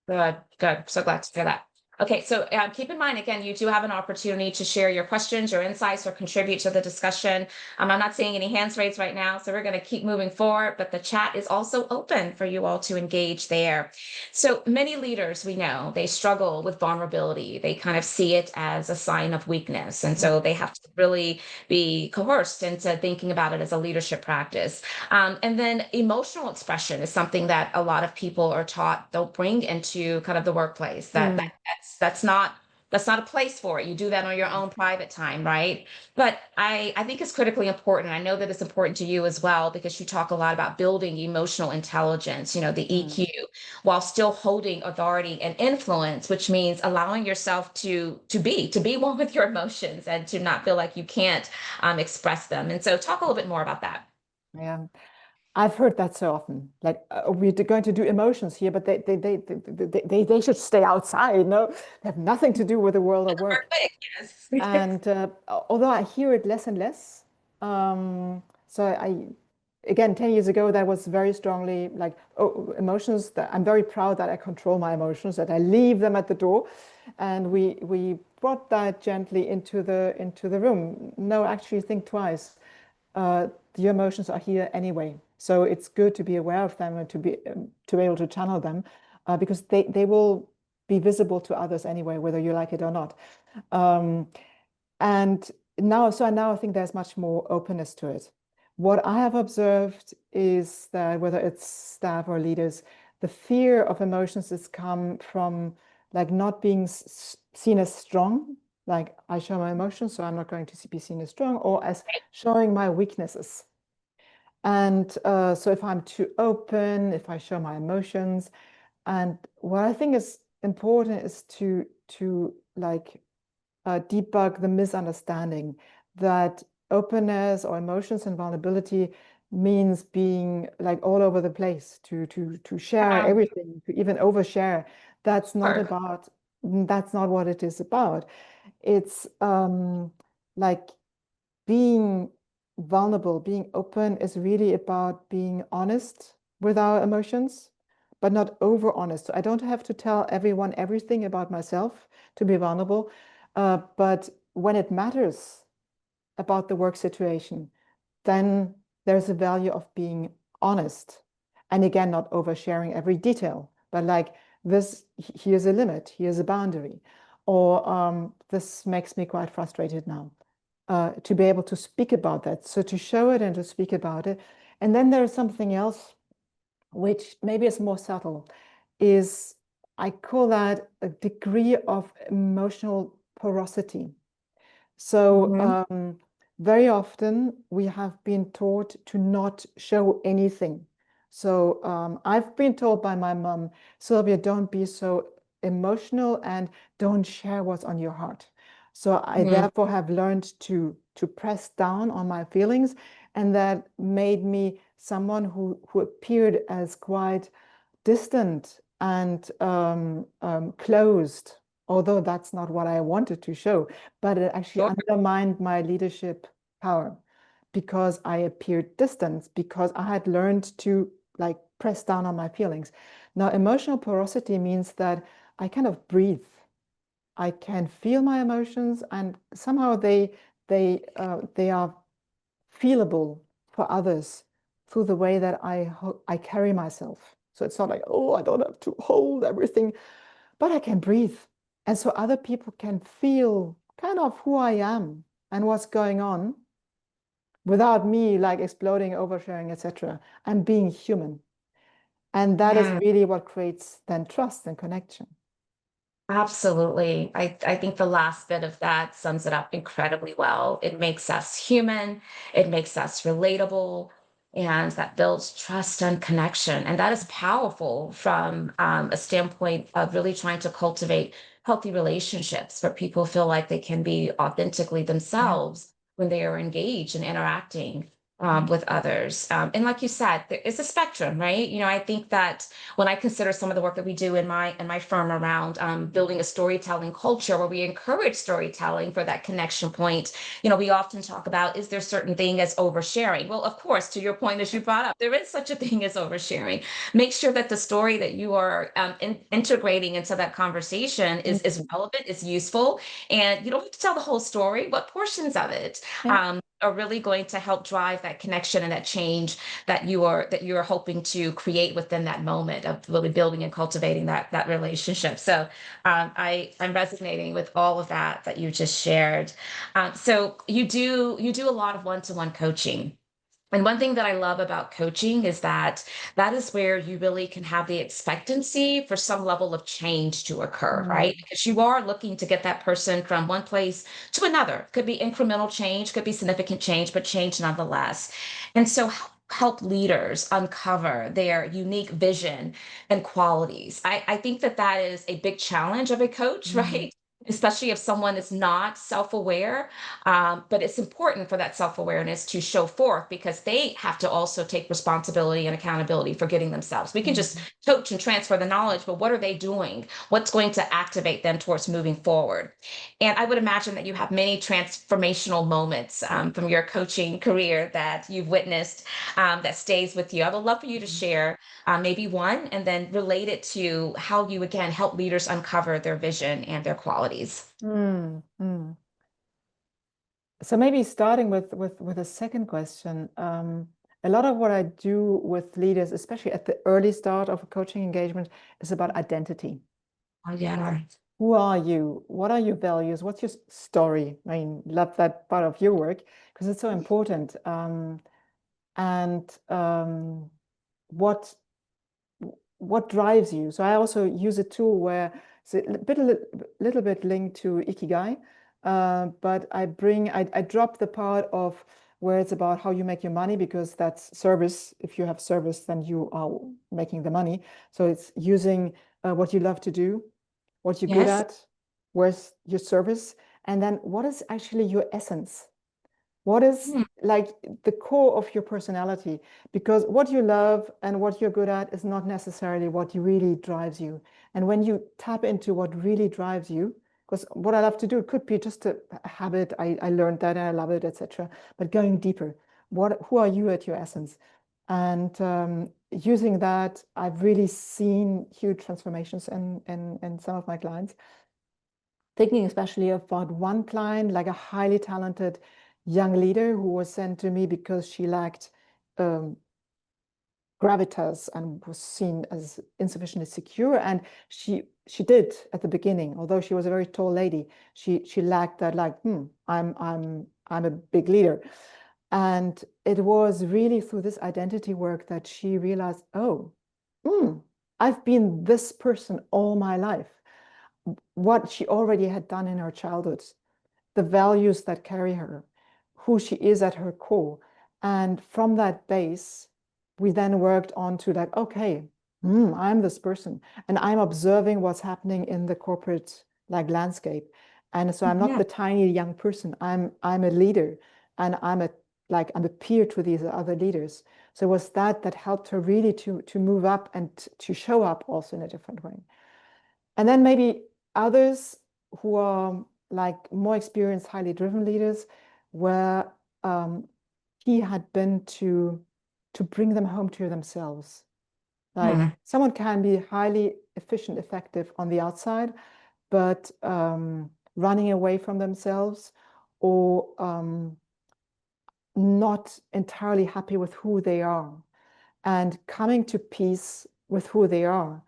good, good. So glad to hear that. Okay, so keep in mind, again, you do have an opportunity to share your questions, your insights, or contribute to the discussion. I'm not seeing any hands raised right now, so we're going to keep moving forward, but the chat is also open for you all to engage there. So many leaders we know, they struggle with vulnerability. They kind of see it as a sign of weakness. And so they have to really be coerced into thinking about it as a leadership practice. And then emotional expression is something that a lot of people are taught they'll bring into kind of the workplace. Mm, That's not a place for it. You do that on your own private time, right? But I think it's critically important. I know that it's important to you as well because you talk a lot about building emotional intelligence, the mm. EQ, while still holding authority and influence, which means allowing yourself to be one with your emotions and to not feel like you can't express them. And so talk a little bit more about that. Yeah. I've heard that so often. Like we're going to do emotions here, but they should stay outside. No, they have nothing to do with the world of work. Yes. And although I hear it less and less, so again, 10 years ago, that was very strongly like, oh, emotions. That I'm very proud that I control my emotions, that I leave them at the door, and we brought that gently into the room. No, actually, think twice. Uh, your emotions are here anyway, so it's good to be aware of them and to be able to channel them, because they will be visible to others anyway, whether you like it or not. Um, and now I think there's much more openness to it. What I have observed is that whether it's staff or leaders, the fear of emotions has come from like not being seen as strong. Like I show my emotions, so I'm not going to be seen as strong, or as showing my weaknesses. And so if I'm too open, if I show my emotions, and what I think is important is to like debug the misunderstanding that openness or emotions and vulnerability means being like all over the place, to share Um, everything, to even overshare. That's not sure. about, that's not what it is about. It's like being vulnerable, being open is really about being honest with our emotions, but not over honest. So I don't have to tell everyone everything about myself to be vulnerable. But when it matters about the work situation, then there's a value of being honest. And again, not oversharing every detail, but like this, here's a limit, here's a boundary, or this makes me quite frustrated now. To be able to speak about that. So to show it and to speak about it. And then there's something else, which maybe is more subtle, is I call that a degree of emotional porosity. So Mhm. very often we have been taught to not show anything. So I've been told by my mom, Sylvia, don't be so emotional and don't share what's on your heart. So I Mhm. therefore have learned to press down on my feelings, and that made me someone who appeared as quite distant and closed, although that's not what I wanted to show, but it actually Sure. undermined my leadership power because I appeared distant, because I had learned to like press down on my feelings. Now, emotional porosity means that I kind of breathe. I can feel my emotions, and somehow they are feelable for others through the way that I carry myself. So it's not like, oh, I don't have to hold everything, but I can breathe. And so other people can feel kind of who I am and what's going on without me like exploding, oversharing, etc. I'm being human. And that is Yeah. really what creates then trust and connection. Absolutely. I think the last bit of that sums it up incredibly well. It makes us human, it makes us relatable, and that builds trust and connection. And that is powerful from a standpoint of really trying to cultivate healthy relationships where people feel like they can be authentically Yeah. themselves when they are engaged and interacting with others. And like you said, there is a spectrum, right? I think that when I consider some of the work that we do in my firm around building a storytelling culture where we encourage storytelling for that connection point, we often talk about, is there certain thing as oversharing? Well, of course, to your point, as you brought up, there is such a thing as oversharing. Make sure that the story that you are integrating into that conversation is Mm. relevant, is useful, and you don't have to tell the whole story, but portions of it. Yeah. Are really going to help drive that connection and that change that you are hoping to create within that moment of really building and cultivating that relationship. So I'm resonating with all of that you just shared. So you do a lot of one-to-one coaching. And one thing that I love about coaching is that that is where you really can have the expectancy for some level of change to occur, right? Mm. Because you are looking to get that person from one place to another. Could be incremental change, could be significant change, but change nonetheless. And so help leaders uncover their unique vision and qualities. I think that that is a big challenge of a coach, Mm. right? Especially if someone is not self-aware, but it's important for that self awareness to show forth because they have to also take responsibility and accountability for getting themselves. We can just Mm. coach and transfer the knowledge, but what are they doing? What's going to activate them towards moving forward? And I would imagine that you have many transformational moments from your coaching career that you've witnessed that stays with you. I would love for you to share maybe one and then relate it to how you, again, help leaders uncover their vision and their qualities. Mm. Mm. So maybe starting with a second question, a lot of what I do with leaders, especially at the early start of a coaching engagement, is about identity. Oh, yeah. Who are you? What are your values? What's your story? I mean, love that part of your work because it's so important. And what what drives you? So I also use a tool where it's little bit linked to Ikigai, but I drop the part of where it's about how you make your money because that's service. If you have service, then you are making the money. So it's using what you love to do, what you're good Yes. at, where's your service, and then what is actually your essence? What is Mm, like the core of your personality? Because what you love and what you're good at is not necessarily what really drives you. And when you tap into what really drives you, because what I love to do could be just a habit, I learned that and I love it, etc. But going deeper, who are you at your essence? And using that, I've really seen huge transformations in some of my clients. Thinking especially about one client, like a highly talented young leader who was sent to me because she lacked um, gravitas and was seen as insufficiently secure. And she did at the beginning, although she was a very tall lady, she lacked that like, I'm a big leader. And it was really through this identity work that she realized, oh, I've been this person all my life. What she already had done in her childhood, the values that carry her, who she is at her core. And from that base, we then worked on to like, okay, I'm this person and I'm observing what's happening in the corporate like landscape. And so I'm not yeah. the tiny young person. I'm a leader and I'm a peer to these other leaders. So it was that helped her really to move up and to show up also in a different way. And then maybe others who are like more experienced, highly driven leaders, where he had been to bring them home to themselves. Like Mm, someone can be highly efficient, effective on the outside, but running away from themselves or not entirely happy with who they are and coming to peace with who they are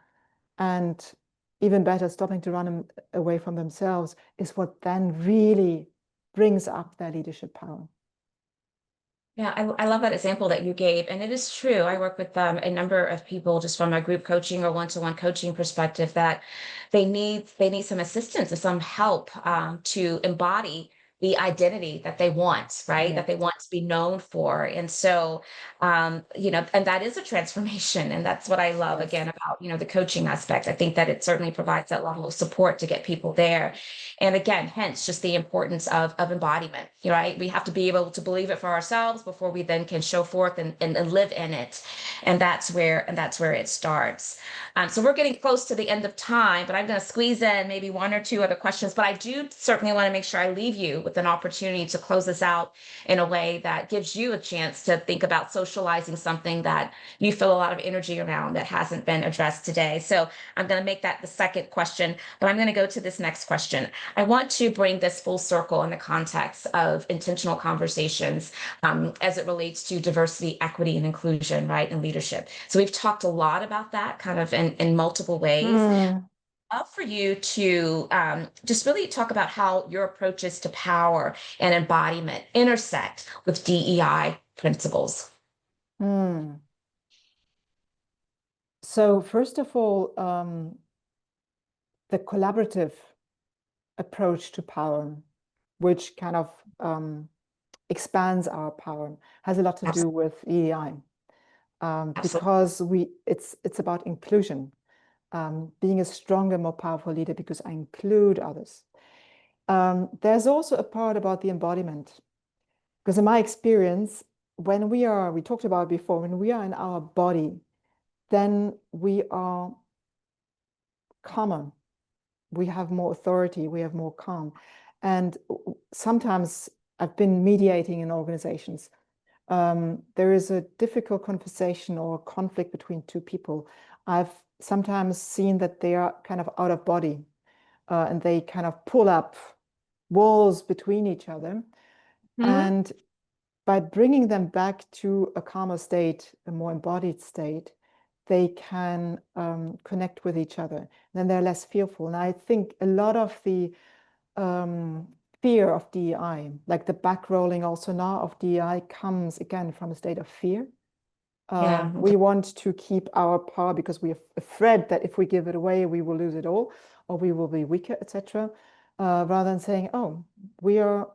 and even better, stopping to run away from themselves is what then really brings up their leadership power. yeah, I love that example that you gave. And it is true. I work with a number of people just from a group coaching or one-to-one coaching perspective that they need some assistance and some help to embody the identity that they want, right? Yeah. That they want to be known for. And so, and that is a transformation. And that's what I love Yes. again about, the coaching aspect. I think that it certainly provides that level of support to get people there. And again, hence just the importance of embodiment, right? We have to be able to believe it for ourselves before we then can show forth and live in it. And that's where it starts. So we're getting close to the end of time, but I'm going to squeeze in maybe one or two other questions. But I do certainly want to make sure I leave you with an opportunity to close this out in a way that gives you a chance to think about socializing something that you feel a lot of energy around that hasn't been addressed today. So I'm going to make that the second question, but I'm going to go to this next question. I want to bring this full circle in the context of intentional conversations as it relates to diversity, equity, and inclusion, right, and leadership. So we've talked a lot about that kind of in multiple ways. Hmm. Love for you to just really talk about how your approaches to power and embodiment intersect with DEI principles. Hmm. So first of all, the collaborative approach to power, which kind of expands our power, has a lot to do Absolutely. with EEI, Absolutely. because it's about inclusion, being a stronger, more powerful leader because I include others. There's also a part about the embodiment, because in my experience, we talked about it before, when we are in our body, then we are calmer, we have more authority, we have more calm. And sometimes I've been mediating in organizations. There is a difficult conversation or conflict between two people. I've sometimes seen that they are kind of out of body, and they kind of pull up walls between each other. Mhm. And by bringing them back to a calmer state, a more embodied state, they can connect with each other. Then they're less fearful. And I think a lot of the um, fear of DEI, like the back rolling also now of DEI, comes again from a state of fear. Yeah. We want to keep our power because we are afraid that if we give it away, we will lose it all, or we will be weaker, etc. Rather than saying, "Oh, we are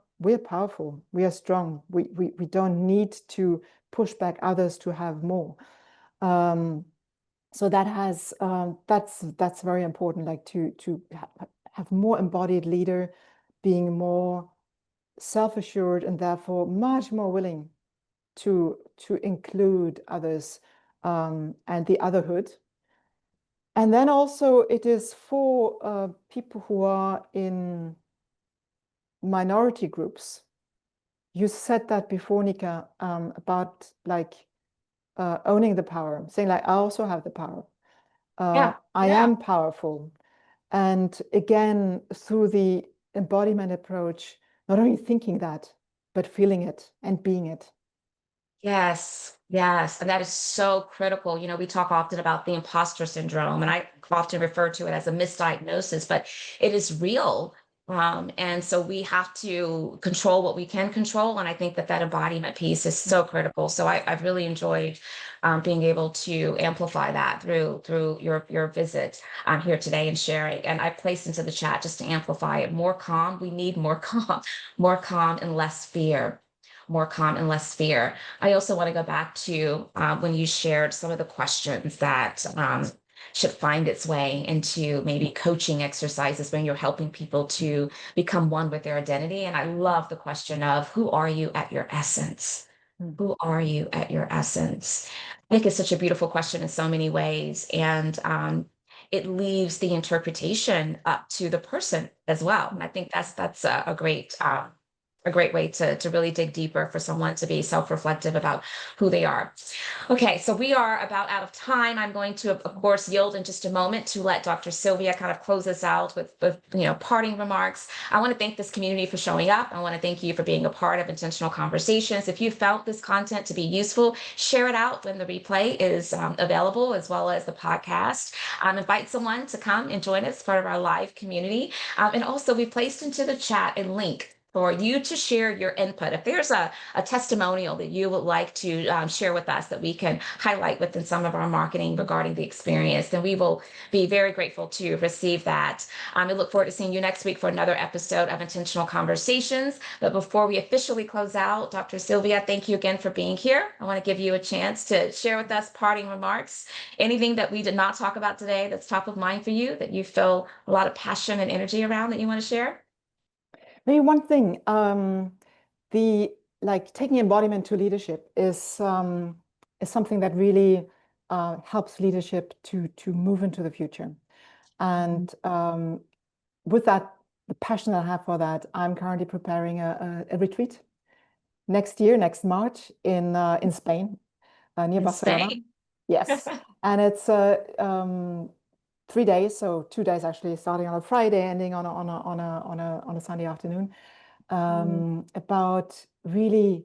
powerful, we are strong. We don't need to push back others to have more." Um, so that's very important. Like to have more embodied leader, being more self-assured and therefore much more willing to include others, and the otherhood. And then also it is for people who are in minority groups. You said that before, Nika, about like owning the power, saying like, I also have the power. Yeah. I am powerful. And again, through the embodiment approach, not only thinking that, but feeling it and being it. Yes, yes. And that is so critical. We talk often about the imposter syndrome, and I often refer to it as a misdiagnosis, but it is real. And so we have to control what we can control. And I think that embodiment piece is so critical. So I've really enjoyed being able to amplify that through your visit here today and sharing. And I placed into the chat just to amplify it, more calm. We need more calm, more calm and less fear. More calm and less fear. I also want to go back to when you shared some of the questions that should find its way into maybe coaching exercises when you're helping people to become one with their identity. And I love the question of who are you at your essence? Mm. Who are you at your essence? I think it's such a beautiful question in so many ways. And it leaves the interpretation up to the person as well. And I think that's a great way to really dig deeper for someone to be self-reflective about who they are. Okay, so we are about out of time. I'm going to, of course, yield in just a moment to let Dr. Sylvia kind of close us out with parting remarks. I want to thank this community for showing up. I want to thank you for being a part of Intentional Conversations. If you felt this content to be useful, share it out when the replay is available, as well as the podcast. Invite someone to come and join us, part of our live community. And also, we placed into the chat a link for you to share your input. If there's a testimonial that you would like to share with us that we can highlight within some of our marketing regarding the experience, then we will be very grateful to receive that. I look forward to seeing you next week for another episode of Intentional Conversations. But before we officially close out, Dr. Sylvia, thank you again for being here. I want to give you a chance to share with us parting remarks. Anything that we did not talk about today that's top of mind for you, that you feel a lot of passion and energy around that you want to share? Maybe one thing, the like taking embodiment to leadership is something that really helps leadership to move into the future. And with that, the passion that I have for that, I'm currently preparing a retreat next year, next March in Spain, near In Barcelona. Spain. Yes, and it's 3 days, so 2 days actually, starting on a Friday, ending on a Sunday afternoon, about really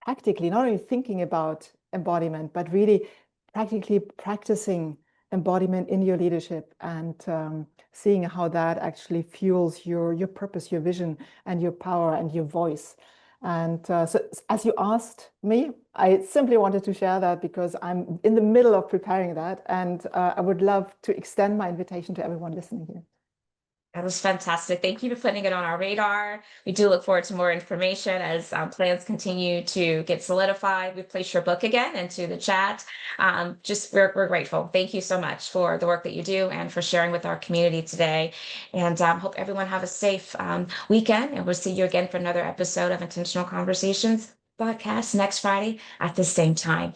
practically not only thinking about embodiment, but really practically practicing embodiment in your leadership and seeing how that actually fuels your purpose, your vision, and your power and your voice. And so, as you asked me, I simply wanted to share that because I'm in the middle of preparing that, and I would love to extend my invitation to everyone listening here. That was fantastic. Thank you for putting it on our radar. We do look forward to more information as plans continue to get solidified. We place your book again into the chat. We're grateful. Thank you so much for the work that you do and for sharing with our community today. And hope everyone have a safe weekend. And we'll see you again for another episode of Intentional Conversations podcast next Friday at the same time.